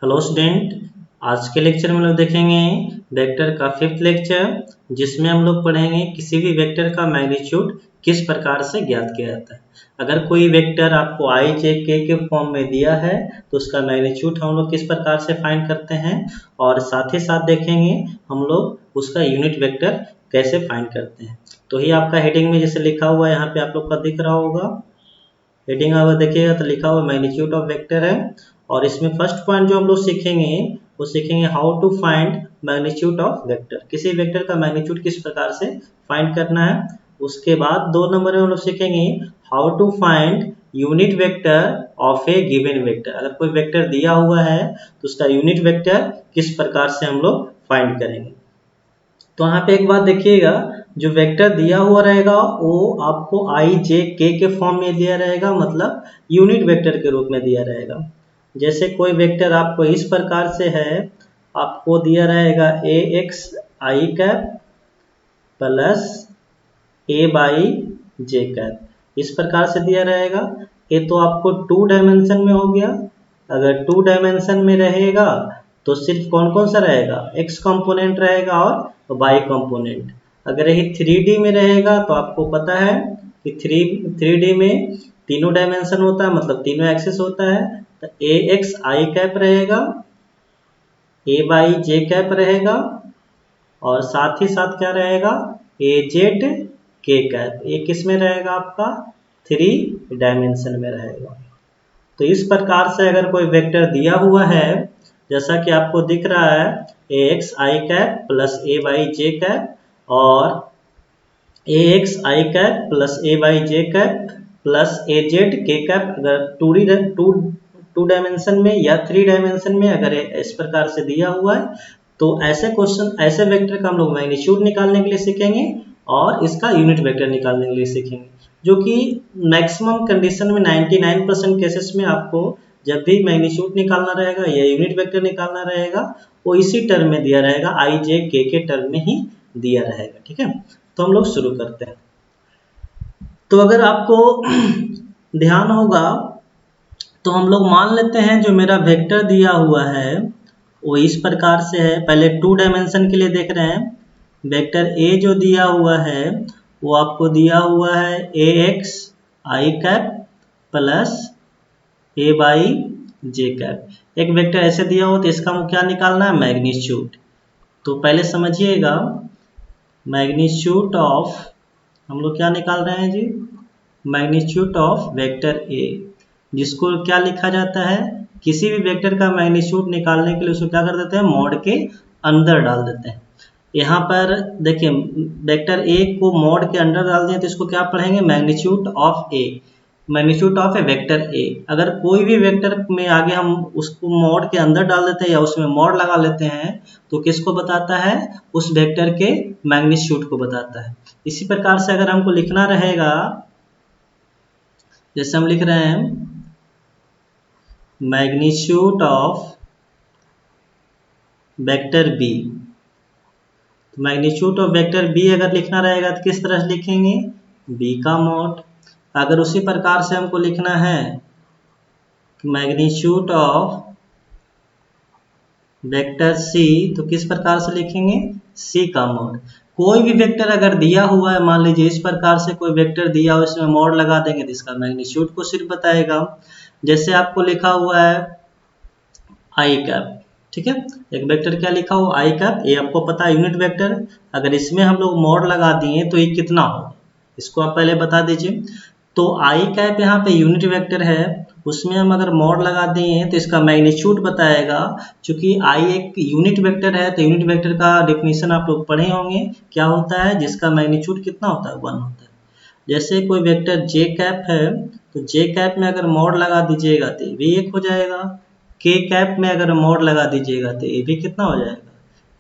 Hello student. आज के lecture में हम लोग देखेंगे वेक्टर का फिफ्थ लेक्चर, जिसमें हम लोग पढ़ेंगे किसी भी वेक्टर का मैग्नीट्यूड किस प्रकार से ज्ञात किया जाता है। अगर कोई वेक्टर आपको आई जे के फॉर्म में दिया है तो उसका मैग्नीट्यूड हम लोग किस प्रकार से फाइंड करते हैं, और साथ ही साथ देखेंगे हम लोग उसका यूनिट वेक्टर कैसे फाइंड करते हैं। तो ही आपका हेडिंग में जैसे लिखा हुआ है, यहाँ पे आप लोग का दिख रहा होगा, हेडिंग अगर देखिएगा तो लिखा हुआ मैग्नीट्यूड ऑफ वेक्टर है। और इसमें फर्स्ट पॉइंट जो हम लोग सीखेंगे वो सीखेंगे how to find magnitude of vector, किसी वेक्टर का मैग्नीट्यूड किस प्रकार से फाइंड करना है। उसके बाद 2 नंबर में हम लोग सीखेंगे how to find unit vector of a given vector. अगर कोई वेक्टर दिया हुआ है तो उसका यूनिट वेक्टर किस प्रकार से हम लोग फाइंड करेंगे। तो यहाँ पे एक बात देखिएगा, जो वेक्टर दिया हुआ रहेगा वो आपको आई जे के फॉर्म में दिया रहेगा, मतलब यूनिट वेक्टर के रूप में दिया रहेगा। जैसे कोई वेक्टर आपको इस प्रकार से है, आपको दिया रहेगा A X I cap plus A Y J cap, इस प्रकार से दिया रहेगा। ये तो आपको 2 डायमेंशन में हो गया। अगर 2 डायमेंशन में रहेगा तो सिर्फ कौन कौन सा रहेगा, एक्स कंपोनेंट रहेगा और वाई कंपोनेंट। अगर यही 3D में रहेगा तो आपको पता है कि 3D में तीनों डायमेंशन होता है, मतलब तीनों एक्सिस होता है। तो ए एक्स आई कैप रहेगा, ए बाई जे कैप रहेगा, और साथ ही साथ क्या रहेगा, ए जेड के कैप। ये किस में रहेगा, आपका 3 डायमेंशन में रहेगा। तो इस प्रकार से अगर कोई वेक्टर दिया हुआ है, जैसा कि आपको दिख रहा है A X I cap plus A Y J cap, और A X I cap plus A Y J cap plus A Z K cap, अगर टू डायमेंशन में या 3 डायमेंशन में अगर इस प्रकार से दिया हुआ है तो ऐसे क्वेश्चन, ऐसे वेक्टर का हम लोग मैग्नीट्यूड निकालने के लिए सीखेंगे और इसका यूनिट वेक्टर निकालने के लिए सीखेंगे, जो कि मैक्सिमम कंडीशन में 99% केसेस में आपको जब भी मैग्नीट्यूड निकालना रहेगा या यूनिट वेक्टर निकालना रहेगा वो इसी टर्म में दिया रहेगा, आई जे के टर्म में ही दिया रहेगा। ठीक है, तो हम लोग शुरू करते हैं। तो अगर आपको ध्यान होगा तो हम लोग मान लेते हैं जो मेरा वेक्टर दिया हुआ है वो इस प्रकार से है। पहले 2 डायमेंशन के लिए देख रहे हैं, वेक्टर ए जो दिया हुआ है वो आपको दिया हुआ है A X I cap plus A Y J cap. एक वेक्टर ऐसे दिया हो तो इसका क्या निकालना है, मैग्नीट्यूड। तो पहले समझिएगा, मैग्नीट्यूड ऑफ, हम लोग क्या निकाल रहे हैं जी, मैग्नीट्यूड ऑफ वेक्टर ए, जिसको क्या लिखा जाता है, किसी भी वेक्टर का मैग्नीट्यूड निकालने के लिए उसको क्या कर देते हैं, मॉड के अंदर डाल देते हैं। यहाँ पर देखिए वेक्टर ए को मॉड के अंदर डाल दिए तो इसको क्या पढ़ेंगे, magnitude of A, magnitude of A vector A. अगर कोई भी वेक्टर में आगे हम उसको मॉड के अंदर डाल देते हैं या उसमें मॉड लगा लेते हैं तो किसको बताता है, उस वेक्टर के मैग्नीट्यूड को बताता है। इसी प्रकार से अगर हमको लिखना रहेगा, जैसे हम लिख रहे हैं मैग्नीट्यूड ऑफ वेक्टर बी, तो मैग्नीट्यूड ऑफ वेक्टर बी अगर लिखना रहेगा तो किस तरह से लिखेंगे, बी का मॉड। अगर उसी प्रकार से हमको लिखना है मैग्नीट्यूड ऑफ वेक्टर सी, तो किस प्रकार से लिखेंगे, सी का मॉड। कोई भी वेक्टर अगर दिया हुआ है, मान लीजिए इस प्रकार से कोई वेक्टर दिया हो, इसमें मॉड लगा देंगे तो इसका मैग्नीट्यूड को सिर्फ बताएगा। जैसे आपको लिखा हुआ है आई कैप, ठीक है, एक वेक्टर क्या लिखा हो, आई कैप, ये आपको पता है यूनिट वेक्टर। अगर इसमें हम लोग मॉड लगा दिए तो ये कितना होगा, इसको आप पहले बता दीजिए। तो आई कैप यहाँ पे यूनिट वेक्टर है, उसमें हम अगर मॉड लगा दिए तो इसका मैग्नीट्यूड बताएगा। चूंकि आई एक यूनिट वेक्टर है तो यूनिट वेक्टर का डेफिनेशन आप लोग पढ़े होंगे, क्या होता है, जिसका मैग्नीट्यूड कितना होता है, 1 होता है। जैसे कोई वेक्टर जे कैप है तो जे कैप में अगर मॉड लगा दीजिएगा तो ये भी 1 हो जाएगा, के कैप में अगर मॉड लगा दीजिएगा तो ये भी कितना हो जाएगा,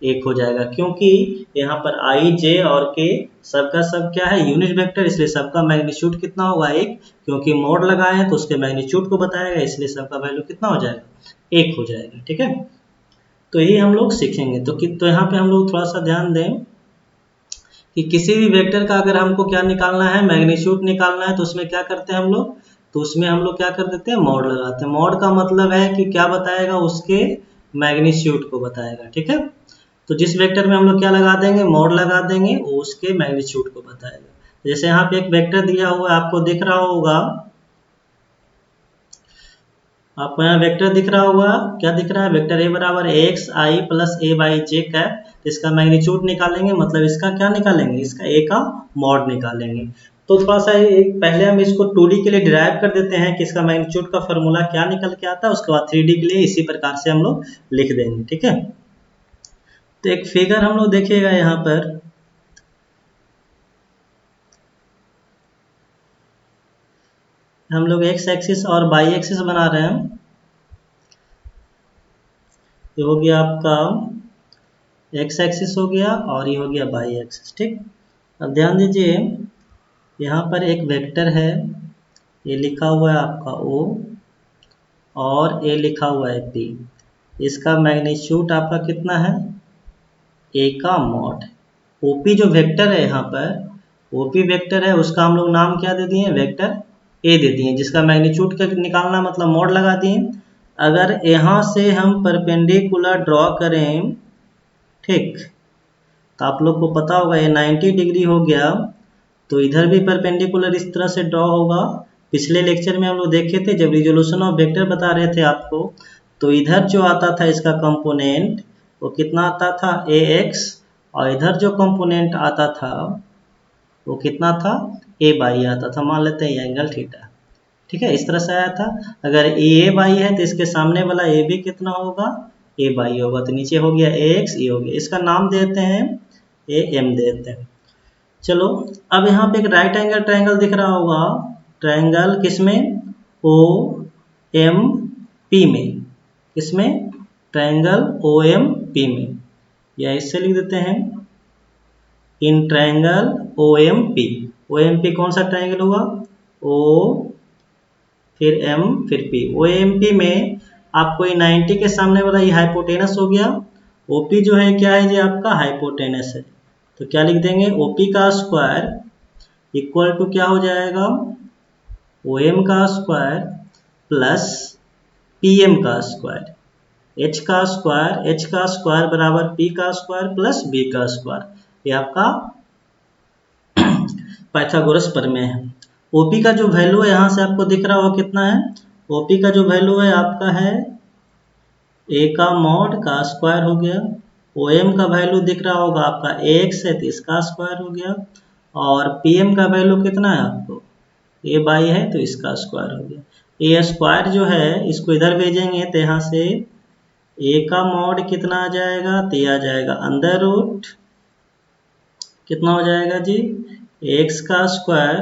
1 हो जाएगा। क्योंकि यहाँ पर आई जे और के सबका सब क्या है, यूनिट वेक्टर, इसलिए सबका मैग्नीट्यूड कितना होगा, 1, क्योंकि मोड लगाए हैं तो उसके मैग्नीट्यूड को बताएगा, इसलिए सबका वैल्यू कितना हो जाएगा, 1 हो जाएगा। ठीक है, तो यही हम लोग सीखेंगे। तो यहाँ पे हम लोग थोड़ा सा ध्यान दें कि किसी भी वेक्टर का अगर हमको क्या निकालना है, मैग्नीट्यूड निकालना है, तो उसमें क्या करते हैं हम लोग, तो उसमें हम लोग क्या कर देते हैं, मॉड लगाते हैं। मॉड का मतलब है कि क्या बताएगा, उसके मैग्नीट्यूड को बताएगा। ठीक है, तो जिस वेक्टर में हम लोग क्या लगा देंगे, मॉड लगा देंगे, वो उसके मैग्नीट्यूड को बताएगा। जैसे यहाँ पे एक वेक्टर दिया हुआ है, आपको दिख रहा होगा, आपको यहाँ वेक्टर दिख रहा होगा, क्या दिख रहा है, वेक्टर ए बराबर एक्स आई प्लस ए बाई जे कैप। इसका मैग्नीट्यूड निकालेंगे, मतलब इसका क्या निकालेंगे, इसका ए का मॉड निकालेंगे। तो थोड़ा सा पहले हम इसको 2D के लिए डिराइव कर देते हैं कि इसका मैग्नीट्यूड का फॉर्मूला क्या निकल के आता है, उसके बाद 3D के लिए इसी प्रकार से हम लोग लिख देंगे। ठीक है, तो एक फिगर हम लोग देखिएगा यहाँ पर, हम लोग एक्स एक्सिस और वाई एक्सिस बना रहे हैं। ये हो गया आपका एक्स एक्सिस हो गया और ये हो गया वाई एक्सिस। ठीक, अब ध्यान दीजिए, यहाँ पर एक वेक्टर है, ये लिखा हुआ है आपका ओ, और ये लिखा हुआ है पी। इसका मैग्नीट्यूड आपका कितना है, ए का मॉड। ओपी जो वेक्टर है यहाँ पर, ओपी वेक्टर है, उसका हम लोग नाम क्या दे दिए, वेक्टर ए दे दिए, जिसका मैग्नीट्यूड का निकालना मतलब मॉड लगा दिए। अगर यहाँ से हम परपेंडिकुलर ड्रॉ करें, ठीक, तो आप लोग को पता होगा ये 90 डिग्री हो गया, तो इधर भी परपेंडिकुलर इस तरह से ड्रॉ होगा। पिछले लेक्चर में हम लोग देखे थे, जब रिजोल्यूशन ऑफ वेक्टर बता रहे थे आपको, तो इधर जो आता था इसका कंपोनेंट, वो कितना आता था, ए एक्स, और इधर जो कंपोनेंट आता था वो कितना था, ए बाई आता था। मान लेते हैं एंगल थीटा। ठीक है, इस तरह से आया था। अगर ए बाई है तो इसके सामने वाला ए भी कितना होगा, ए बाई होगा। तो नीचे हो गया ए एक्स, ये हो गया, इसका नाम देते हैं ए एम देते हैं। चलो, अब यहाँ पे एक राइट एंगल ट्रायंगल दिख रहा होगा, ट्रायंगल किसमें, ओ एम पी में, किसमें, ट्रायंगल ओ एम पी में, या इससे लिख देते हैं in triangle O M P. O M P कौन सा ट्रायंगल हुआ, ओ फिर एम फिर पी। ओ एम पी में आपको ये 90 के सामने वाला ये हाइपोटेनस हो गया। ओपी जो है क्या है जी, आपका हाइपोटेनस है। तो क्या लिख देंगे, ओपी का स्क्वायर इक्वल टू क्या हो जाएगा, ओ एम का स्क्वायर प्लस पी एम का स्क्वायर। एच का स्क्वायर बराबर पी का स्क्वायर प्लस बी का स्क्वायर। ये आपका पाइथागोरस प्रमेय है। ओपी का जो वैल्यू है यहाँ से आपको दिख रहा होगा कितना है, ओपी का जो वैल्यू है आपका है ए का मॉड का स्क्वायर हो गया। ओ एम का वैल्यू दिख रहा होगा आपका एक्स है, तो इसका स्क्वायर हो गया। और पी एम का वैल्यू कितना है आपको, ए बाई है, तो इसका स्क्वायर हो गया। ए स्क्वायर जो है इसको इधर भेजेंगे तो यहाँ से ए का मॉड कितना आ जाएगा, तो ये आ जाएगा अंडर रूट कितना हो जाएगा जी, एक्स का स्क्वायर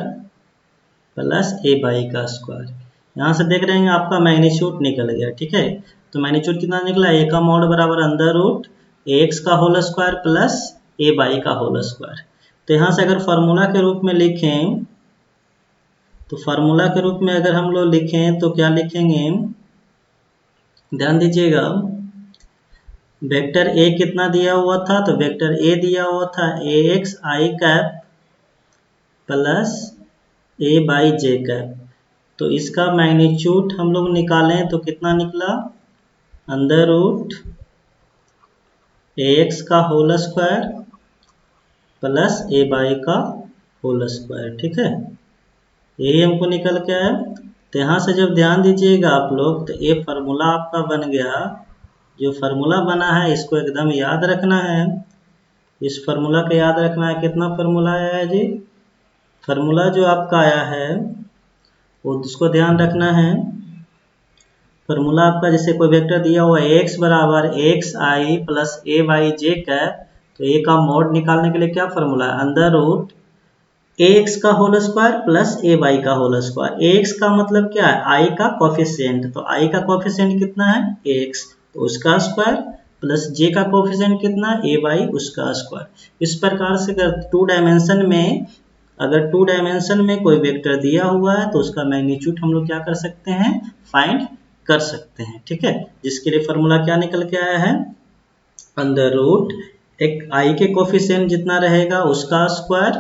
प्लस ए बाई का स्क्वायर। यहाँ से देख रहे हैं आपका मैग्नीट्यूड निकल गया। ठीक है, तो मैग्नीट्यूड कितना निकला, ए का मॉड बराबर अंडर रूट एक्स का whole square plus A by का होल स्क्वायर। तो यहाँ से अगर फार्मूला के रूप में लिखें, तो फार्मूला के रूप में अगर हम लोग लिखें तो क्या लिखेंगे, ध्यान दीजिएगा, वेक्टर ए कितना दिया हुआ था, तो वेक्टर ए दिया हुआ था A X I cap plus A Y J cap. तो इसका मैग्नीट्यूड हम लोग निकालें तो कितना निकला, अंडर रूट ए एक्स का whole square plus A by का होल स्क्वायर। ठीक है, यही हमको निकल के आया। तो यहाँ से जब ध्यान दीजिएगा आप लोग, तो ये फार्मूला आपका बन गया। जो फार्मूला बना है इसको एकदम याद रखना है। इस फार्मूला को याद रखना है। कितना फार्मूला आया है जी, फार्मूला जो आपका आया है वो उसको ध्यान रखना है। फार्मूला आपका जैसे कोई वेक्टर दिया हुआ है एक्स बराबर एक्स आई प्लस ए बाई जे कैप, तो ए का मोड निकालने के लिए क्या फार्मूला है, अंडर रूट ए एक्स का whole square plus A by का होल स्क्वायर। ए एक्स का मतलब क्या है, आई का कोफिशिएंट, तो आई का कोफिशिएंट कितना है एक्स, तो उसका स्क्वायर प्लस जे का कोफिशिएंट कितना है ए बाई उसका स्क्वायर। इस प्रकार से अगर टू डायमेंशन में कोई वेक्टर दिया हुआ है तो उसका मैग्नीट्यूड हम लोग क्या कर सकते हैं, फाइंड कर सकते हैं। ठीक है, जिसके लिए फार्मूला क्या निकल के आया है, अंडर रूट एक आई के कोफिशिएंट जितना रहेगा उसका स्क्वायर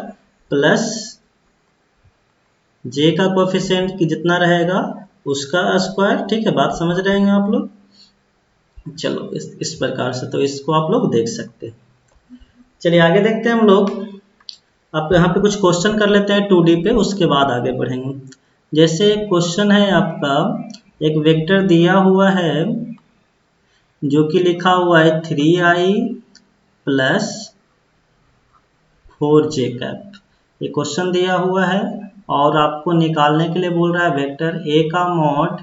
प्लस जे का कोफिशिएंट की जितना रहेगा उसका स्क्वायर, ठीक है, बात समझ रहे हैं आप लोग। चलो इस प्रकार से तो इसको आप लोग देख सकते हैं। चलिए आगे देखते हैं हम लोग। आप यहाँ पे कुछ क्वेश्चन कर लेते हैं 2D पे, उसके बाद आगे बढ़ेंगे। जैसे एक क्वेश्चन है आपका, एक वेक्टर दिया हुआ है जो कि लिखा हुआ है 3i प्लस 4j कैप। ये क्वेश्चन दिया हुआ है और आपको निकालने के लिए बोल रहा है वेक्टर ए का मॉड,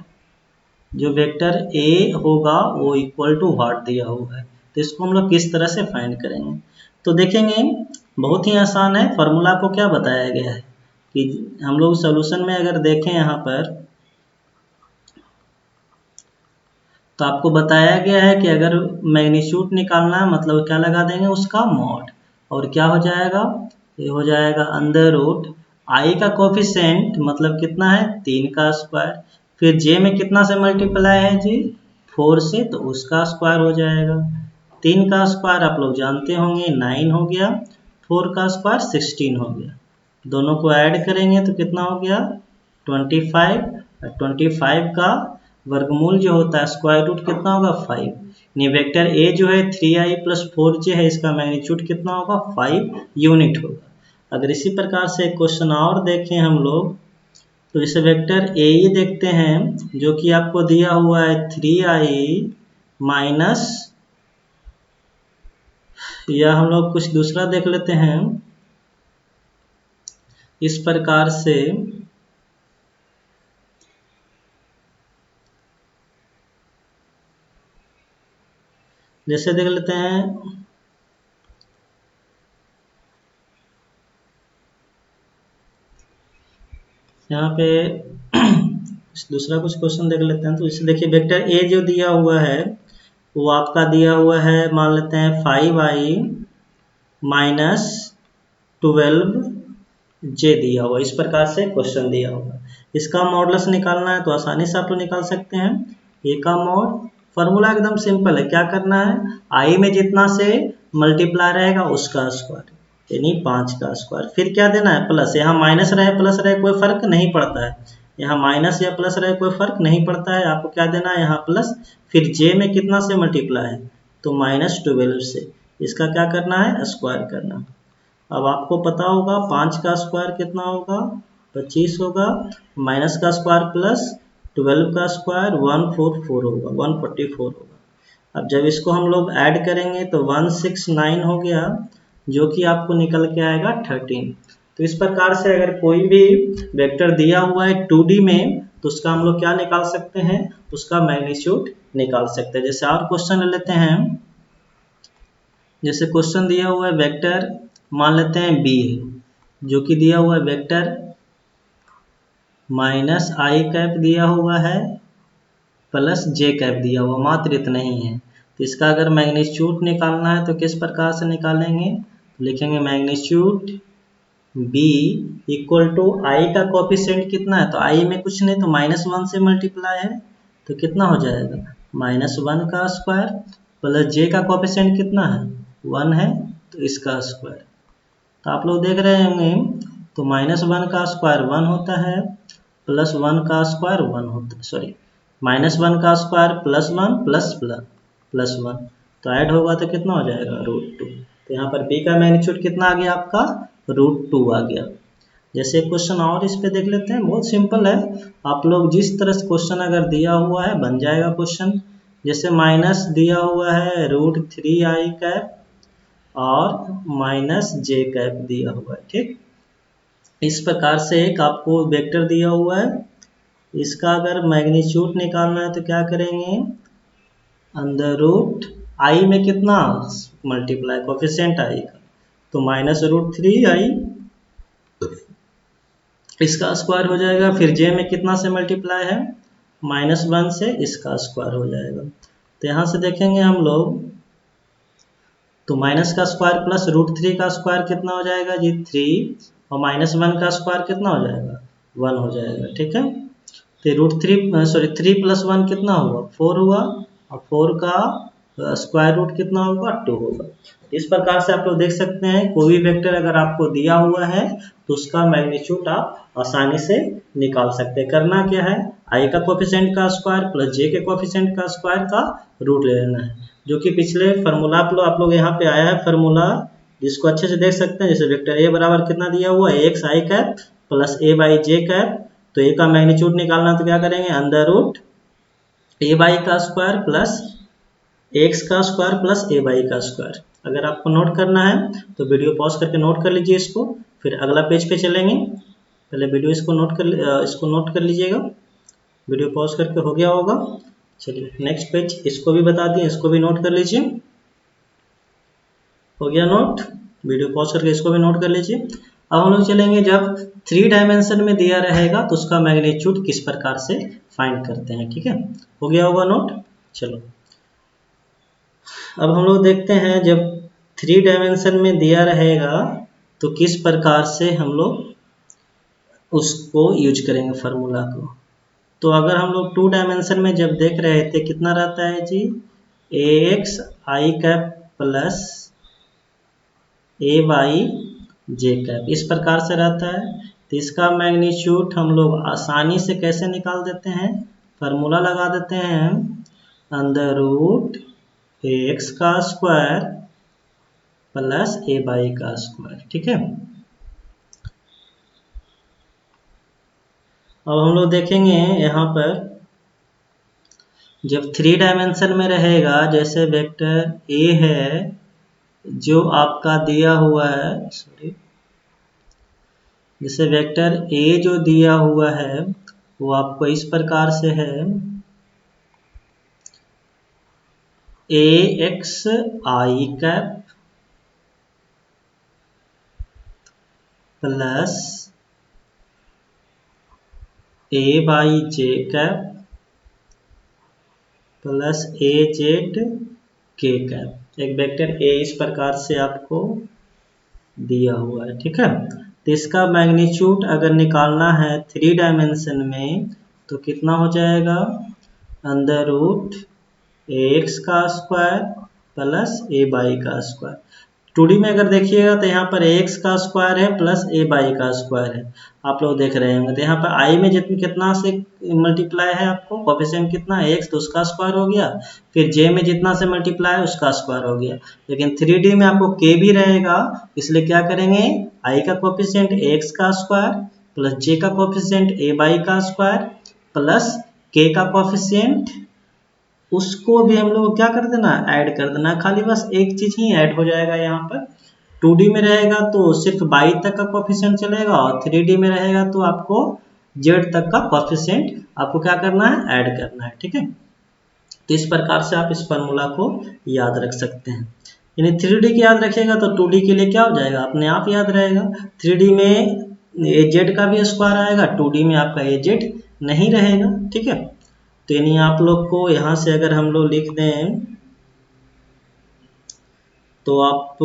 जो वेक्टर ए होगा वो इक्वल टू व्हाट दिया हुआ है। तो इसको हम लोग किस तरह से फाइंड करेंगे, तो देखेंगे बहुत ही आसान है। फॉर्मूला को क्या बताया गया है कि हम लोग सॉल्यूशन में अगर देखें यहाँ पर, तो आपको बताया गया है कि अगर मैग्नीट्यूड निकालना है मतलब क्या लगा देंगे, उसका मॉड, और क्या हो जाएगा, ये हो जाएगा अंडर रूट आई का कोफिशिएंट मतलब कितना है 3 का स्क्वायर, फिर जे में कितना से मल्टीप्लाई है जी 4 से, तो उसका स्क्वायर हो जाएगा। 3 का स्क्वायर आप लोग जानते होंगे 9 हो गया, 4 का स्क्वायर 16 हो गया। दोनों को ऐड करेंगे तो कितना हो गया 25, और 25 का वर्गमूल जो होता है स्क्वायर रूट कितना होगा 5। यानी वेक्टर ए जो है 3i प्लस 4j है, इसका मैग्नीट्यूड कितना होगा 5 यूनिट होगा। अगर इसी प्रकार से एक क्वेश्चन और देखें हम लोग, तो जैसे वेक्टर ए ही देखते हैं जो कि आपको दिया हुआ है 3i माइनस, या हम लोग कुछ दूसरा देख लेते हैं इस प्रकार से। जैसे देख लेते हैं यहाँ पे दूसरा कुछ क्वेश्चन देख लेते हैं। तो इसे देखिए वेक्टर ए जो दिया हुआ है वो आपका दिया हुआ है, मान लेते हैं 5i माइनस 12j दिया हुआ, इस प्रकार से क्वेश्चन दिया हुआ। इसका मॉडुलस निकालना है तो आसानी से आप लोग निकाल सकते हैं। ए का मॉड फॉर्मूला एकदम सिंपल है, क्या करना है आई में जितना से मल्टीप्लाई रहेगा उसका स्क्वायर, यानी 5 का स्क्वायर, फिर क्या देना है प्लस, यहाँ माइनस रहे प्लस रहे कोई फर्क नहीं पड़ता है, यहाँ माइनस या प्लस रहे कोई फर्क नहीं पड़ता है, आपको क्या देना है यहाँ प्लस, फिर जे में कितना से मल्टीप्लाई है तो -12 से, इसका क्या करना है स्क्वायर करना। अब आपको पता होगा 5 का स्क्वायर कितना होगा 25 होगा, माइनस का स्क्वायर प्लस 12 का स्क्वायर 144 होगा, 144 होगा। अब जब इसको हम लोग ऐड करेंगे तो 169 हो गया, जो कि आपको निकल के आएगा 13। तो इस प्रकार से अगर कोई भी वेक्टर दिया हुआ है 2D में तो उसका हम लोग क्या निकाल सकते हैं, उसका मैग्नीट्यूड निकाल सकते हैं। जैसे और क्वेश्चन ले लेते हैं, जैसे क्वेश्चन दिया हुआ है वेक्टर मान लेते हैं बी है, जो कि दिया हुआ है वेक्टर -i कैप दिया हुआ है प्लस j कैप दिया हुआ, मात्र इतना ही है। तो इसका अगर मैग्नीट्यूड निकालना है तो किस प्रकार से निकालेंगे, लिखेंगे मैग्नीट्यूड b इक्वल टू आई का कोफिशिएंट कितना है, तो आई में कुछ नहीं तो -1 से मल्टीप्लाई है, तो कितना हो जाएगा -1 का स्क्वायर प्लस जे का कोफिशिएंट कितना है 1 है, तो इसका स्क्वायर। तो आप लोग देख रहे होंगे तो -1 का स्क्वायर 1 होता है, +1 का स्क्वायर 1 होता है, सॉरी -1 का स्क्वायर +1 प्लस 1, तो ऐड होगा तो कितना हो जाएगा √2। तो यहाँ पर b का मैग्नीट्यूड कितना आ गया आपका √2 आ गया। जैसे क्वेश्चन और इस पे देख लेते हैं, बहुत सिंपल है, आप लोग जिस तरह से क्वेश्चन अगर दिया हुआ है बन जाएगा क्वेश्चन। जैसे माइनस दिया हुआ है √3i कैप और -j कैप दिया हुआ है, ठीक। इस प्रकार से एक आपको वेक्टर दिया हुआ है, इसका अगर मैग्नीट्यूड निकालना है तो क्या करेंगे अंडर रूट आई में कितना मल्टीप्लाई कोफिशिएंट आई का, तो -√3i इसका स्क्वायर हो जाएगा, फिर जे में कितना से मल्टीप्लाई है -1 से, इसका स्क्वायर हो जाएगा। तो यहाँ से देखेंगे हम लोग तो माइनस का स्क्वायर प्लस √3 का स्क्वायर कितना हो जाएगा जी 3, और -1 का स्क्वायर कितना हो जाएगा 1 हो जाएगा, ठीक है। तो √3 सॉरी 3 + 1 कितना हुआ 4 हुआ, और 4 का स्क्वायर रूट कितना होगा 2 होगा। इस प्रकार से आप लोग देख सकते हैं कोई भी वेक्टर अगर आपको दिया हुआ है तो उसका मैग्नीट्यूड आप आसानी से निकाल सकते हैं। करना क्या है, आई का कोफिशिएंट का स्क्वायर प्लस जे के कोफिशिएंट का स्क्वायर का रूट ले लेना है, जो कि पिछले फार्मूला आप लोग यहाँ पे आया है फार्मूला, जिसको अच्छे से देख सकते हैं। जैसे वेक्टर ए बराबर कितना दिया हुआ है, x I cap plus A Y J cap, तो ए का मैग्नीट्यूड निकालना तो क्या करेंगे, अंडर रूट ए बाई का स्क्वायर प्लस एक्स का स्क्वायर प्लस ए बाई का स्क्वायर। अगर आपको नोट करना है तो वीडियो पॉज करके नोट कर लीजिए इसको, फिर अगला पेज पे चलेंगे। पहले वीडियो इसको नोट कर लीजिएगा, वीडियो पॉज करके हो गया होगा। चलिए नेक्स्ट पेज, इसको भी बता दिए, इसको भी नोट कर लीजिए। हो गया नोट, वीडियो पॉज करके इसको भी नोट कर लीजिए। अब हम लोग चलेंगे, जब 3 डायमेंशन में दिया रहेगा तो उसका मैग्नीट्यूड किस प्रकार से फाइंड करते हैं, ठीक है। हो गया होगा नोट। चलो अब हम लोग देखते हैं, जब 3 डायमेंशन में दिया रहेगा तो किस प्रकार से हम लोग उसको यूज करेंगे फार्मूला को। तो अगर हम लोग 2 डायमेंशन में जब देख रहे थे कितना रहता है जी, ए X I cap plus A Y J cap, इस प्रकार से रहता है। तो इसका मैग्नीट्यूड हम लोग आसानी से कैसे निकाल देते हैं, फार्मूला लगा देते हैं, अंडर रूट एक्स का स्क्वायर प्लस ए बाई का स्क्वायर, ठीक है। अब हम लोग देखेंगे यहाँ पर, जब 3 डायमेंशन में रहेगा, जैसे वेक्टर ए है जो आपका दिया हुआ है, सॉरी, जैसे वेक्टर ए जो दिया हुआ है वो आपको इस प्रकार से है, A X I cap plus A Y J cap plus A Z K cap. एक वेक्टर ए इस प्रकार से आपको दिया हुआ है, ठीक है। तो इसका मैग्नीट्यूड अगर निकालना है 3 डायमेंशन में तो कितना हो जाएगा, अंडर रूट एक्स का स्क्वायर प्लस ए बाई का स्क्वायर। 2D में अगर देखिएगा तो यहाँ पर एक्स का स्क्वायर है प्लस ए बाई का स्क्वायर है, आप लोग देख रहे होंगे। तो यहाँ पर आई में जितनी कितना से मल्टीप्लाई है आपको कोफिशिएंट कितना है, एक्स, तो उसका स्क्वायर हो गया, फिर जे में जितना से मल्टीप्लाई है उसका स्क्वायर हो गया। लेकिन 3D में आपको के भी रहेगा, इसलिए क्या करेंगे, आई का कोफिशिएंट एक्स का स्क्वायर प्लस जे का कोफिशिएंट ए बाई का स्क्वायर प्लस के का कोफिशिएंट, उसको भी हम लोग क्या कर देना, ऐड कर देना। खाली बस एक चीज ही ऐड हो जाएगा यहाँ पर। 2D में रहेगा तो सिर्फ बाई तक का कोफिशिएंट चलेगा, और 3D में रहेगा तो आपको जेड तक का कोफिशिएंट आपको क्या करना है, ऐड करना है, ठीक है। तो इस प्रकार से आप इस फार्मूला को याद रख सकते हैं। यानी 3D की याद रखिएगा तो 2D के लिए क्या हो जाएगा, अपने आप याद रहेगा। 3D में ए जेड का भी स्क्वायर आएगा, 2D में आपका ए जेड नहीं रहेगा, ठीक है। तो यानी आप लोग को यहाँ से अगर हम लोग लिख दें तो आप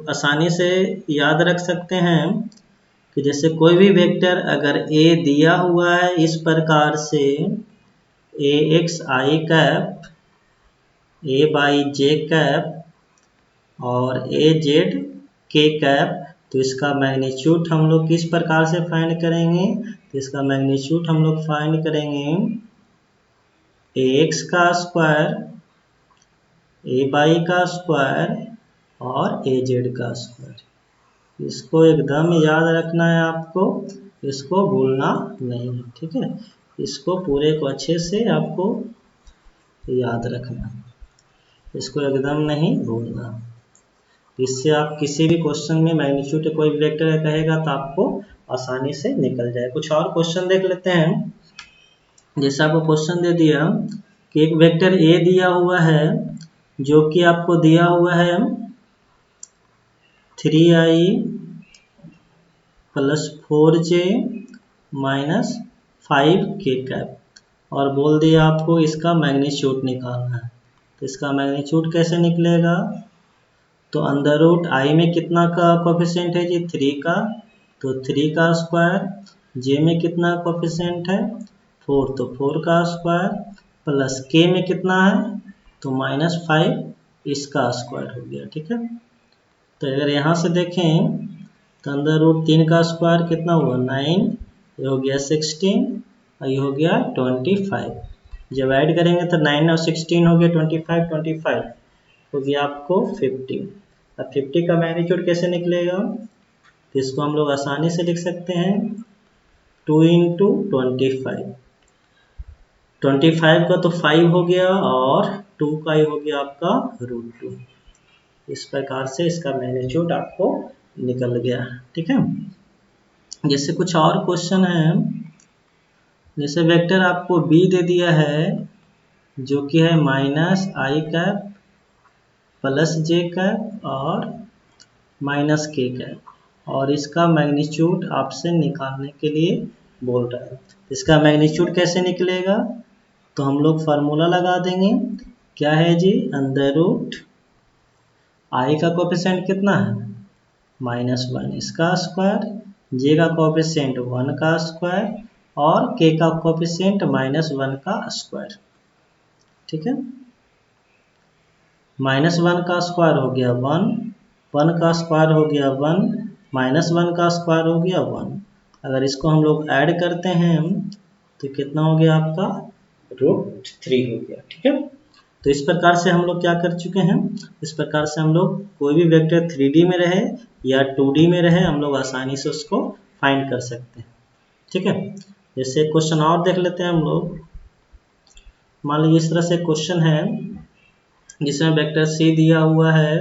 आसानी से याद रख सकते हैं कि जैसे कोई भी वेक्टर अगर ए दिया हुआ है इस प्रकार से, A X I cap A Y J cap और ए जेड के कैप, तो इसका मैग्नीट्यूड हम लोग किस प्रकार से फाइंड करेंगे, तो इसका मैग्नीट्यूड हम लोग फाइंड करेंगे ए एक्स का स्क्वायर ए बाई का स्क्वायर और ए जेड का स्क्वायर। इसको एकदम याद रखना है आपको, इसको भूलना नहीं है, ठीक है। इसको पूरे को अच्छे से आपको याद रखना, इसको एकदम नहीं भूलना। इससे आप किसी भी क्वेश्चन में मैग्नीट्यूड कोई वेक्टर कहेगा तो आपको आसानी से निकल जाए। कुछ और क्वेश्चन देख लेते हैं। जैसे आपको क्वेश्चन दे दिया कि एक वेक्टर ए दिया हुआ है जो कि आपको दिया हुआ है 3i plus 4j minus 5k cap, और बोल दिया आपको इसका मैग्नीट्यूड निकालना है। तो इसका मैग्नीट्यूड कैसे निकलेगा, तो अंडर रूट आई में कितना का कोफिशिएंट है जी, 3 का, तो 3 का स्क्वायर, जे में कितना कोफिशिएंट है 4, तो 4 का स्क्वायर प्लस के में कितना है तो -5 इसका स्क्वायर हो गया। ठीक है, तो अगर यहाँ से देखें तो अंदर रूट 3 का स्क्वायर कितना हुआ 9, ये हो गया 16 और ये हो गया 25। जब ऐड करेंगे तो 9 और 16 हो गया 25, 25 हो गया आपको 50। अब 50 का मैग्नीट्यूड कैसे निकलेगा, तो इसको हम लोग आसानी से लिख सकते हैं 2 इंटू 25। 25 का तो 5 हो गया और 2 का ही हो गया आपका रूट 2। इस प्रकार से इसका मैग्नीट्यूड आपको निकल गया। ठीक है, जैसे कुछ और क्वेश्चन है, जैसे वेक्टर आपको b दे दिया है जो कि है माइनस आई कैप प्लस जे कैप और माइनस के कैप, और इसका मैग्नीट्यूड आपसे निकालने के लिए बोल रहा है। इसका मैग्नीट्यूड कैसे निकलेगा, तो हम लोग फार्मूला लगा देंगे। क्या है जी, अंडर रूट आई का कोफिशिएंट कितना है -1 इसका स्क्वायर, जे का कोफिशिएंट 1 का स्क्वायर और के का कोफिशिएंट -1 का स्क्वायर। ठीक है, -1 का स्क्वायर हो गया 1, 1 का स्क्वायर हो गया 1, -1 का स्क्वायर हो गया 1। अगर इसको हम लोग ऐड करते हैं तो कितना हो गया आपका √3 हो गया। ठीक है, तो इस प्रकार से हम लोग क्या कर चुके हैं, इस प्रकार से हम लोग कोई भी वेक्टर 3D में रहे या 2D में रहे हम लोग आसानी से उसको फाइंड कर सकते हैं। ठीक है, जैसे क्वेश्चन और देख लेते हैं हम लोग। मान लीजिए इस तरह से क्वेश्चन है जिसमें वेक्टर सी दिया हुआ है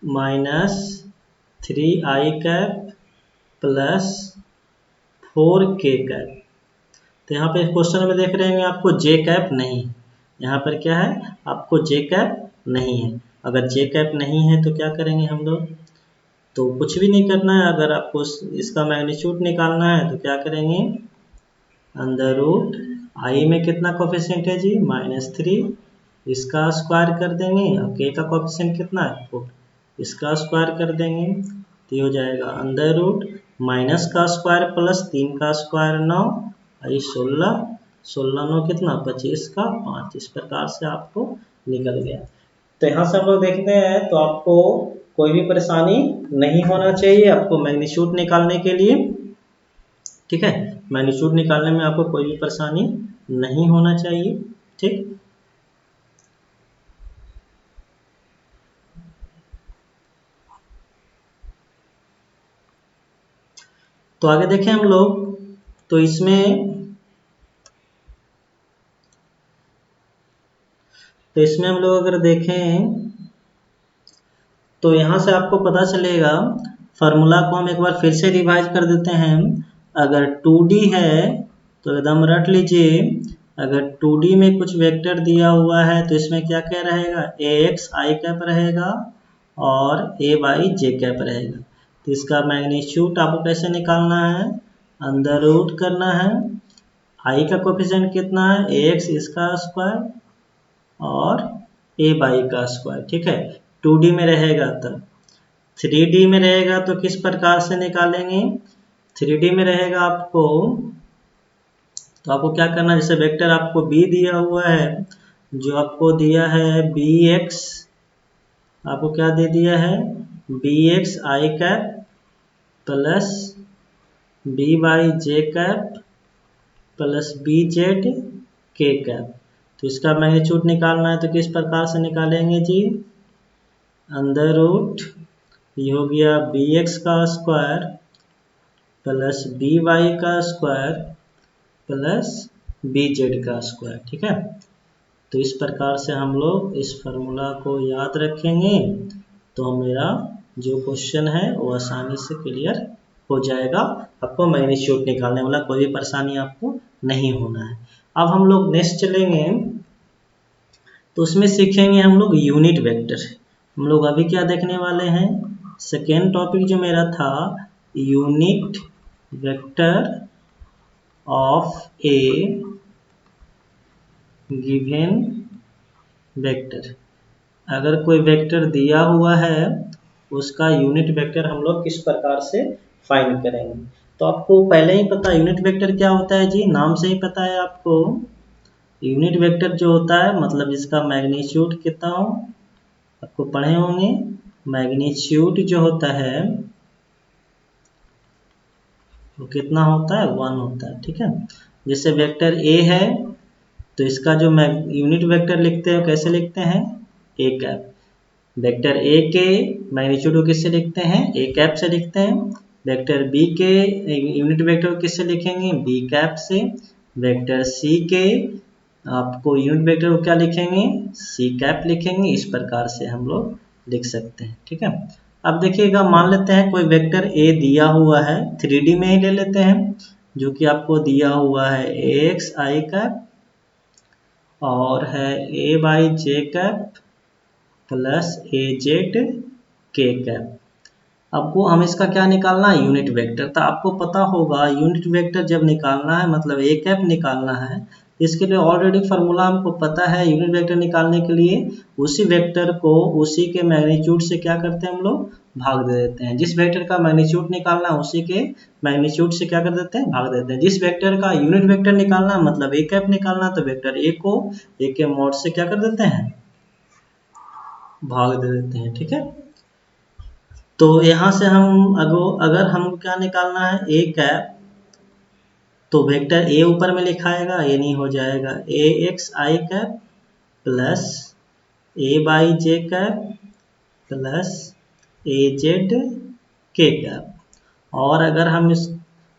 -3i cap plus 4k cap. तो यहाँ पे क्वेश्चन में देख रहे हैं आपको जे कैप नहीं, यहाँ पर क्या है आपको जे कैप नहीं है। अगर जे कैप नहीं है तो क्या करेंगे हम लोग, तो कुछ भी नहीं करना है। अगर आपको इसका मैग्नीट्यूड निकालना है तो क्या करेंगे, अंडर रूट आई में कितना कोफिशिएंट है जी -3, इसका स्क्वायर कर देंगे और के का कोफिशिएंट कितना है 4, इसका स्क्वायर कर देंगे तो ये हो जाएगा अंडर रूट माइनस का स्क्वायर प्लस 3 का स्क्वायर 9 और 16, 16 9 कितना 25 का 5। इस प्रकार से आपको निकल गया। तो यहाँ से हम लोग देखते हैं तो आपको कोई भी परेशानी नहीं होना चाहिए आपको मैग्नीट्यूड निकालने के लिए। ठीक है, मैग्नीट्यूड निकालने में आपको कोई भी परेशानी नहीं होना चाहिए। ठीक, तो आगे देखें हम लोग, तो इसमें हम लोग अगर देखें तो यहाँ से आपको पता चलेगा, फार्मूला को हम एक बार फिर से रिवाइज कर देते हैं। अगर 2D है तो एकदम रट लीजिए, अगर 2D में कुछ वेक्टर दिया हुआ है तो इसमें क्या क्या रहेगा, ax i कैप रहेगा और ay j कैप रहेगा। तो इसका मैग्नीट्यूड आपको कैसे निकालना है, अंडर रूट करना है, i का कोफिशिएंट कितना है ax इसका स्क्वायर और ay का स्क्वायर। ठीक है, 2D में रहेगा तब। 3D में रहेगा तो किस प्रकार से निकालेंगे, 3D में रहेगा आपको तो आपको क्या करना है, जैसे वेक्टर आपको b दिया हुआ है, जो आपको दिया है bx, आपको क्या दे दिया है bx i cap plus by j cap plus bz k cap. तो इसका मैग्नीट्यूड निकालना है तो किस प्रकार से निकालेंगे जी, अंडर रूट ये हो गया bx का स्क्वायर प्लस by का स्क्वायर प्लस bz का स्क्वायर। ठीक है, तो इस प्रकार से हम लोग इस फार्मूला को याद रखेंगे तो मेरा जो क्वेश्चन है वो आसानी से क्लियर हो जाएगा। आपको मैग्नीट्यूड निकालने वाला कोई भी परेशानी आपको नहीं होना है। अब हम लोग नेक्स्ट चलेंगे तो उसमें सीखेंगे हम लोग यूनिट वेक्टर। हम लोग अभी क्या देखने वाले हैं, सेकेंड टॉपिक जो मेरा था unit vector of a given vector. अगर कोई वेक्टर दिया हुआ है उसका यूनिट वेक्टर हम लोग किस प्रकार से फाइंड करेंगे। तो आपको पहले ही पता है यूनिट वेक्टर क्या होता है जी, नाम से ही पता है आपको। यूनिट वेक्टर जो होता है मतलब इसका मैग्नीट्यूड कितना हो आपको पढ़े होंगे मैग्नीट्यूड जो होता है वो कितना होता है, 1 होता है। ठीक है, जैसे वेक्टर ए है तो इसका जो यूनिट वेक्टर लिखते हैं कैसे लिखते हैं, ए कैप। वेक्टर ए के मैग्नीट्यूड को किससे लिखते हैं, ए कैप से लिखते हैं। वेक्टर बी के यूनिट वेक्टर को किससे लिखेंगे, बी कैप से। वेक्टर सी के आपको यूनिट वेक्टर को क्या लिखेंगे, सी कैप लिखेंगे। इस प्रकार से हम लोग लिख सकते हैं। ठीक है, अब देखिएगा मान लेते हैं कोई वेक्टर ए दिया हुआ है, 3D में ही ले लेते हैं, जो कि आपको दिया हुआ है एक्स आई कैप और है A Y J cap plus A Z K cap. आपको हम इसका क्या निकालना है, यूनिट वेक्टर। तो आपको पता होगा यूनिट वेक्टर जब निकालना है मतलब ए कैप निकालना है, इसके लिए ऑलरेडी फार्मूला हमको पता है। यूनिट वेक्टर निकालने के लिए उसी वेक्टर को उसी के मैग्नीट्यूड से क्या करते हैं हम लोग, भाग दे देते हैं। जिस वेक्टर का मैग्नीट्यूड निकालना है उसी के मैग्नीट्यूड से क्या कर देते हैं, भाग देते हैं। जिस वेक्टर का यूनिट वेक्टर निकालना है मतलब ए कैप निकालना तो वेक्टर ए को ए के मॉड से क्या कर देते हैं, भाग दे देते हैं। ठीक है, तो यहाँ से हम अगर हमको क्या निकालना है, ए कैप, तो वेक्टर ए ऊपर में लिखाएगा, ये नहीं हो जाएगा, A X I cap plus A Y J cap plus A Z K cap. और अगर हम इस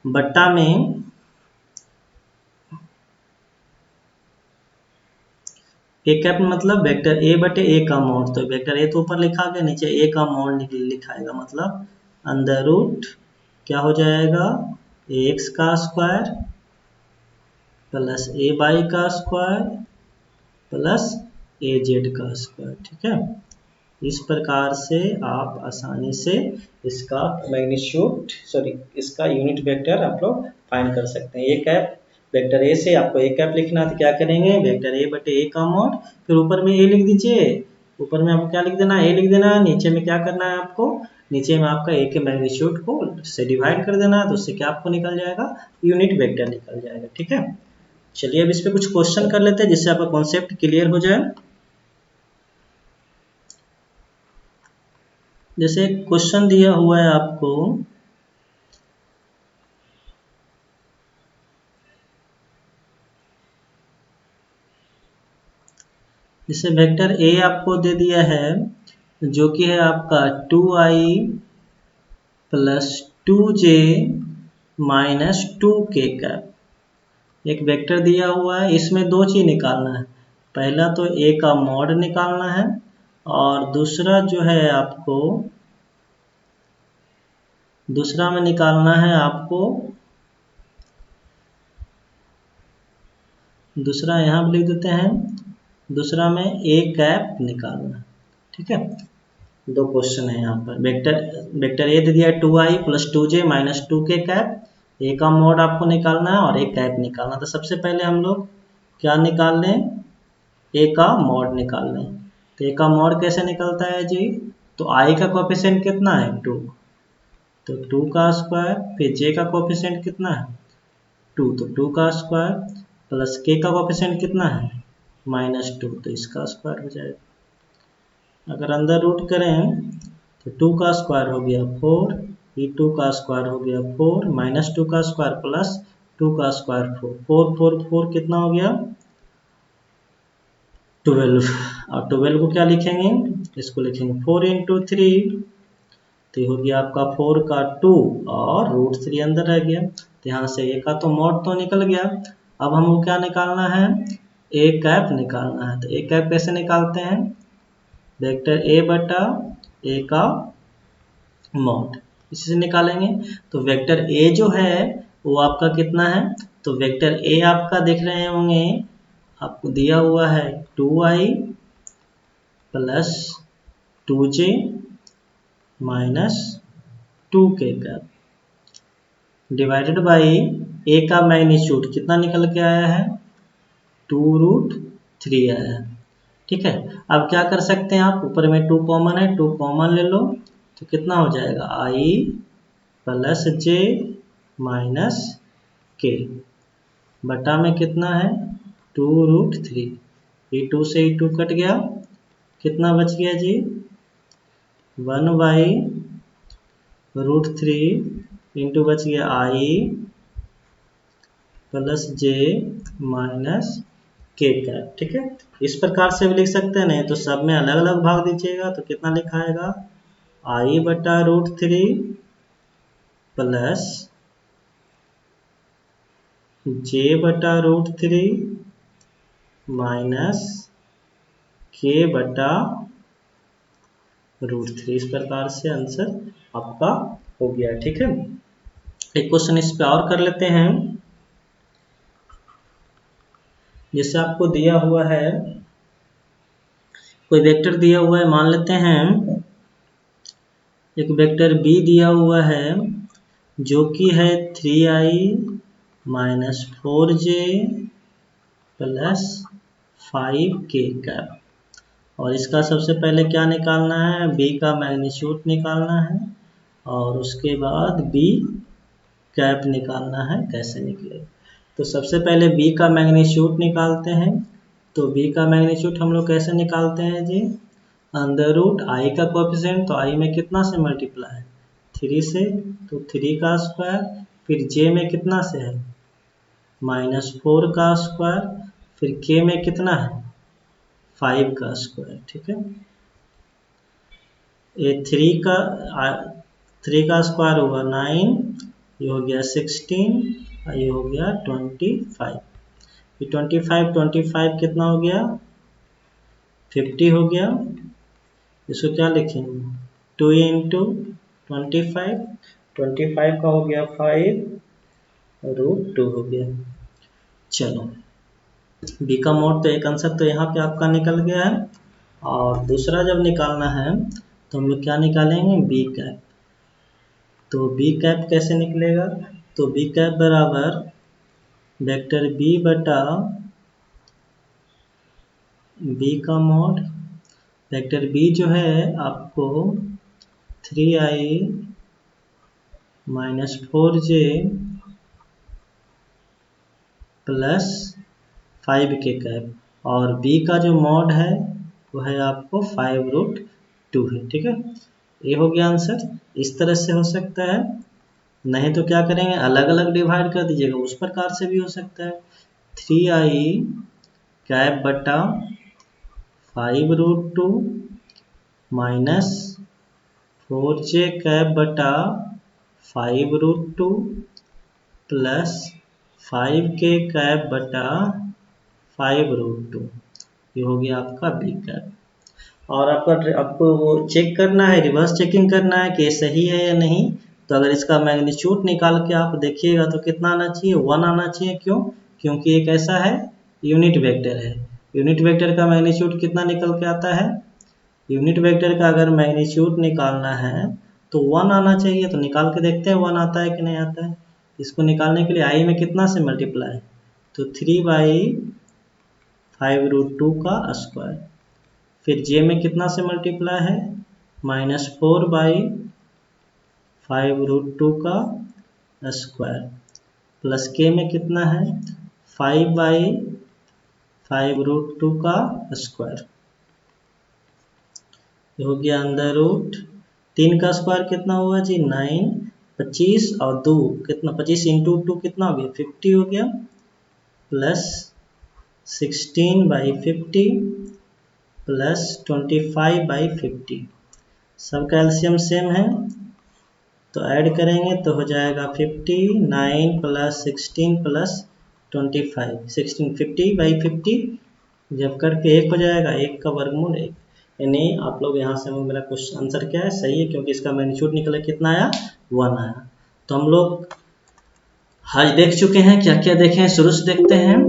बट्टा में ए कैप मतलब वेक्टर ए बटे ए का मॉड, तो वेक्टर ए तो ऊपर लिखा गया, नीचे ए का मॉड लिखाएगा, मतलब अंडर रूट क्या हो जाएगा, ए एक्स का स्क्वायर प्लस ए बाई का स्क्वायर प्लस ए जेड का स्क्वायर। ठीक है, इस प्रकार से आप आसानी से इसका इसका यूनिट वेक्टर आप लोग फाइंड कर सकते हैं। ए कैप वेक्टर ए से आपको ए कैप लिखना है तो क्या करेंगे, वेक्टर ए बटे ए का मॉड, फिर ऊपर में ए लिख दीजिए, ऊपर में आपको क्या लिख देना है, ए लिख देना है। नीचे में क्या करना है आपको, नीचे में आपका ए के मैग्नीट्यूड को से डिवाइड कर देना है, तो उससे क्या आपको निकल जाएगा, यूनिट वेक्टर निकल जाएगा। ठीक है, चलिए अब इस पे कुछ क्वेश्चन कर लेते हैं जिससे आपका कॉन्सेप्ट क्लियर हो जाए। जैसे क्वेश्चन दिया हुआ है आपको, जैसे वेक्टर ए आपको दे दिया है जो कि है आपका 2i plus 2j minus 2k cap. एक वेक्टर दिया हुआ है, इसमें दो चीज निकालना है। पहला तो ए का मॉड निकालना है और दूसरा जो है आपको, दूसरा में निकालना है आपको, दूसरा यहाँ पे लिख देते हैं, दूसरा में ए कैप निकालना। ठीक है, दो क्वेश्चन है यहाँ पर। वेक्टर ए दे दिया 2i plus 2j minus 2k cap, ए का मॉड आपको निकालना है और ए कैप निकालना। तो सबसे पहले हम लोग क्या निकाल लें, ए का मॉड निकाल लें। तो ए का मॉड कैसे निकलता है जी, तो i का कोएफिशिएंट कितना है 2, तो 2 का स्क्वायर, फिर j का कोएफिशिएंट कितना है 2, तो 2 का स्क्वायर प्लस k का कोएफिशिएंट कितना है -2, तो इसका स्क्वायर हो जाएगा। अगर अंदर रूट करें तो 2 का स्क्वायर हो गया 4, ये 2 का स्क्वायर हो गया 4, -2 का स्क्वायर प्लस 2 का स्क्वायर 4, 4 4 4 कितना हो गया 12। और 12 को क्या लिखेंगे, इसको लिखेंगे 4 इंटू 3, तो ये हो गया आपका 4 का 2 और √3 अंदर रह गया। तो यहाँ से ए का तो मॉड तो निकल गया। अब हमको क्या निकालना है, ए कैप निकालना है। तो ए कैप कैसे निकालते हैं, वेक्टर ए बटा ए का मॉड, इसी से निकालेंगे। तो वेक्टर ए जो है वो आपका कितना है, तो वेक्टर ए आपका देख रहे होंगे, आपको दिया हुआ है 2i plus 2j minus 2k cap divided by A का मैग्नीट्यूड कितना निकल के आया है 2√3 आया है। ठीक है, अब क्या कर सकते हैं आप, ऊपर में 2 कॉमन है, 2 कॉमन ले लो, तो कितना हो जाएगा i plus j minus k बटा में कितना है 2√3, ये 2 से 2 कट गया, कितना बच गया जी 1/√3 इंटू बच गया I plus J minus K cap. ठीक है, इस प्रकार से भी लिख सकते हैं, नहीं तो सब में अलग अलग भाग दीजिएगा तो कितना लिखा आएगा I/√3 plus J/√3 minus K/√3। इस प्रकार से आंसर आपका हो गया। ठीक है, एक क्वेश्चन इस पे और कर लेते हैं। जैसे आपको दिया हुआ है, कोई वेक्टर दिया हुआ है, मान लेते हैं एक वेक्टर b दिया हुआ है जो कि है 3i minus 4j plus 5k cap, और इसका सबसे पहले क्या निकालना है, b का मैग्नीट्यूड निकालना है और उसके बाद b कैप निकालना है। कैसे निकले, तो सबसे पहले b का मैग्नीट्यूड निकालते हैं। तो b का मैग्नीट्यूड हम लोग कैसे निकालते हैं जी, अंडर रूट i का कोएफिशिएंट, तो i में कितना से मल्टीप्लाई है 3 से, तो 3 का स्क्वायर, फिर j में कितना से है -4 का स्क्वायर, फिर k में कितना है 5 का स्क्वायर। ठीक है, ये 3 का स्क्वायर होगा 9, ये हो गया 16, ये हो गया 25। ये 25 कितना हो गया 50 हो गया। इसको क्या लिखेंगे 2 इंटू 25 का हो गया 5/2 हो गया। चलो, b का मोड तो एक आंसर तो यहाँ पे आपका निकल गया है, और दूसरा जब निकालना है तो हम लोग क्या निकालेंगे b कैप। तो b कैप कैसे निकलेगा, तो b कैप बराबर वेक्टर b बटा b का मोड, वेक्टर b जो है आपको 3i minus 4j plus 5k cap, और b का जो मॉड है वो है आपको 5/2 है। ठीक है, ये हो गया आंसर। इस तरह से हो सकता है, नहीं तो क्या करेंगे अलग अलग डिवाइड कर दीजिएगा, उस प्रकार से भी हो सकता है। 3i कैप बटा 5/2 माइनस 4j कैप बटा 5/2 प्लस 5k कैप बटा 5/2, ये हो गया आपका b कैप। और आपको वो चेक करना है, रिवर्स चेकिंग करना है कि ये सही है या नहीं। तो अगर इसका मैग्नीट्यूड निकाल के आप देखिएगा तो कितना आना चाहिए 1 आना चाहिए। क्यों, क्योंकि एक ऐसा है यूनिट वेक्टर है, यूनिट वेक्टर का मैग्नीट्यूड कितना निकल के आता है, यूनिट वेक्टर का अगर मैग्नीट्यूड निकालना है तो 1 आना चाहिए। तो निकाल के देखते हैं 1 आता है कि नहीं आता है। इसको निकालने के लिए i में कितना से मल्टीप्लाई, तो 3/5/2 का स्क्वायर, फिर j में कितना से मल्टीप्लाई है -4/5/2 का स्क्वायर, प्लस k में कितना है 5/5/2 का स्क्वायर, ये हो गया अंडर रूट 3 का स्क्वायर कितना हुआ जी 9, 25 और 2 कितना 25 इंटू 2 कितना हो गया 50 हो गया, प्लस 16/50 प्लस 25/50। सब का एलसीएम सेम है तो ऐड करेंगे तो हो जाएगा 59 प्लस 16 प्लस 25, 16 50/50 जब करके 1 हो जाएगा, 1 का वर्गमूल 1। यानी आप लोग यहाँ से मेरा क्वेश्चन आंसर क्या है सही है, क्योंकि इसका मैग्नीट्यूड निकला कितना आया 1 आया। तो हम लोग आज देख चुके हैं, क्या क्या देखे हैं शुरू से देखते हैं।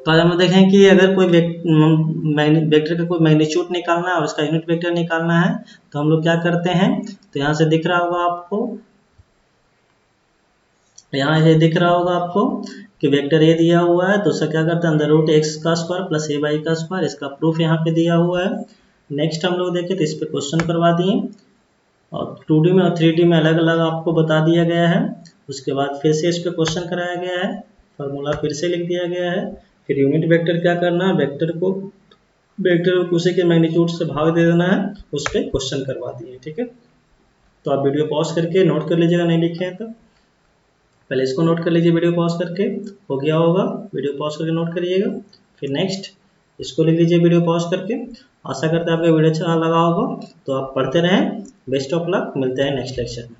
तो आज हम देखें कि अगर कोई वेक्टर का कोई मैग्नीट्यूड निकालना है और उसका यूनिट वेक्टर निकालना है तो हम लोग क्या करते हैं, तो यहाँ से दिख रहा होगा आपको, यहाँ ये दिख रहा होगा आपको कि वेक्टर ए दिया हुआ है तो उसका क्या करते हैं अंडर रूट एक्स का स्क्वायर प्लस ए वाई का स्क्वायर, इसका प्रूफ यहाँ पे दिया हुआ है। नेक्स्ट हम लोग देखें तो इस पे क्वेश्चन करवा दिए और 2D में और 3D में अलग अलग आपको बता दिया गया है। उसके बाद फिर से इस पे क्वेश्चन कराया गया है, फार्मूला फिर से लिख दिया गया है। फिर यूनिट वेक्टर क्या करना है, वेक्टर को वेक्टर को उसी के मैग्नीट्यूड से भाग दे देना है, उस पर क्वेश्चन करवा दिए। ठीक है, तो आप वीडियो पॉज करके नोट कर लीजिएगा, नहीं लिखे हैं तो पहले इसको नोट कर लीजिए, वीडियो पॉज करके हो गया होगा, वीडियो पॉज करके नोट करिएगा। फिर नेक्स्ट इसको लिख लीजिए वीडियो पॉज करके। आशा करते हैं आपको वीडियो अच्छा लगा होगा, तो आप पढ़ते रहें। बेस्ट ऑफ लक, मिलते हैं नेक्स्ट लेक्चर में।